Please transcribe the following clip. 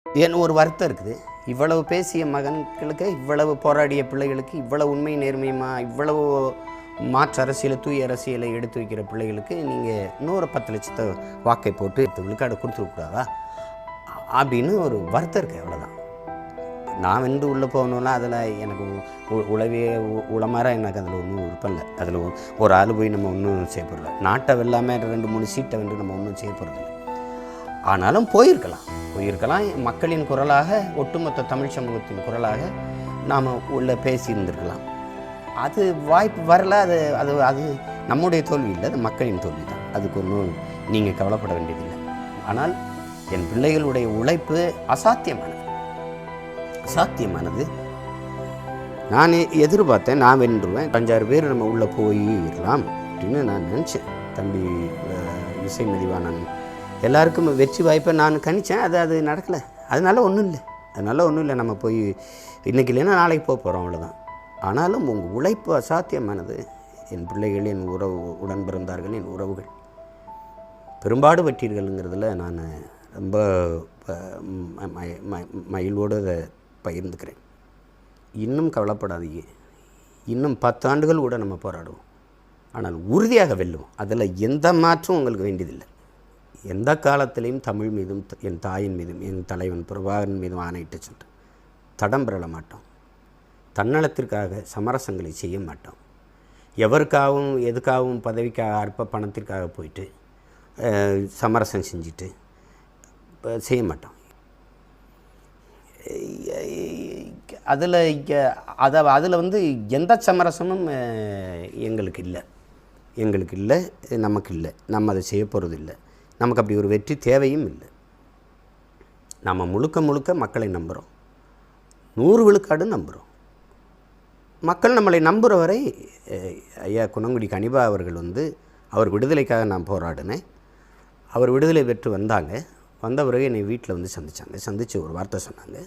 ஏன்னு ஒரு வருத்தம் இருக்குது. இவ்வளவு பேசிய மகன்களுக்கு, இவ்வளவு போராடிய பிள்ளைகளுக்கு, இவ்வளவு உண்மை நேர்மையுமா, இவ்வளவு மாற்று அரசியலை, தூய அரசியலை எடுத்து வைக்கிற பிள்ளைகளுக்கு நீங்கள் இன்னொரு 10 லட்சத்தை வாக்கை போட்டு விழுக்காடு கொடுத்துருக்கூடாதா அப்படின்னு ஒரு வருத்தம் இருக்குது. அவ்வளோதான். நான் வென்று உள்ளே போகணும்னா அதில் எனக்கு உளவே உளமாற எனக்கு அதில் ஒன்றும் விருப்பம் இல்லை. அதில் ஒரு ஆள் போய் நம்ம ஒன்றும் செய்ய போகிறதில்ல. நாட்டை வெல்லாமல் 2-3 சீட்டை வென்று நம்ம ஒன்றும் செய்ய போகிறதில்ல. ஆனாலும் போயிருக்கலாம். மக்களின் குரலாக, ஒட்டுமொத்த தமிழ் சமூகத்தின் குரலாக நாம் உள்ள பேசியிருந்திருக்கலாம். அது வாய்ப்பு வரல. அது நம்முடைய தோல்வி இல்லை, அது மக்களின் தோல்வி தான். அதுக்கு ஒன்றும் நீங்கள் கவலைப்பட வேண்டியதில்லை. ஆனால் என் பிள்ளைகளுடைய உழைப்பு அசாத்தியமானது. நான் எதிர்பார்த்தேன் நான் வென்றுவேன், 5-6 பேர் நம்ம உள்ளே போயிடலாம் அப்படின்னு நான் நினச்சேன். தம்பி இசை மதிவாணன் எல்லாருக்கும் வெற்றி வாய்ப்பை நான் கணித்தேன். அது நடக்கலை. அதனால ஒன்றும் இல்லை. நம்ம போய் இன்றைக்கி இல்லைன்னா நாளைக்கு போகிறோம், அவ்வளோதான். ஆனாலும் உங்கள் உழைப்பு அசாத்தியமானது. என் பிள்ளைகள், என் உடன் பிறந்தார்கள், என் உறவுகள் பெரும்பாடு பட்டீர்கள்ங்கிறதுல நான் ரொம்ப மகிழ்வோடு அதை பகிர்ந்துக்கிறேன். இன்னும் கவலைப்படாதீங்க. இன்னும் 10 ஆண்டுகள் கூட நம்ம போராடுவோம். ஆனால் உறுதியாக வெல்லுவோம். அதில் எந்த மாற்றம் உங்களுக்கு வேண்டியதில்லை. எந்த காலத்திலையும் தமிழ் மீதும், என் தாயின் மீதும், என் தலைவன் பிரபாகரன் மீதும் ஆணையிட்டு சொல்கிறேன், தடம் பெறல மாட்டோம். தன்னலத்திற்காக சமரசங்களை செய்ய மாட்டோம். எவருக்காகவும் எதுக்காகவும் பதவிக்காக, அற்ப பணத்திற்காக போயிட்டு சமரசம் செஞ்சுட்டு செய்ய மாட்டோம். அதில் எந்த சமரசமும் எங்களுக்கு இல்லை, நமக்கு இல்லை. நம்ம அதை செய்ய போகிறது இல்லை. நமக்கு அப்படி ஒரு வெற்றி தேவையும் இல்லை. நம்ம முழுக்க மக்களை நம்புகிறோம். 100 விழுக்காடு நம்புகிறோம். மக்கள் நம்மளை நம்புகிற வரை ஐயா குணங்குடி கனிபா அவர்கள் அவர் விடுதலைக்காக நான் போராடினேன். அவர் விடுதலை பெற்று வந்த பிறகு என்னை வீட்டில் சந்தித்து ஒரு வார்த்தை சொன்னாங்க.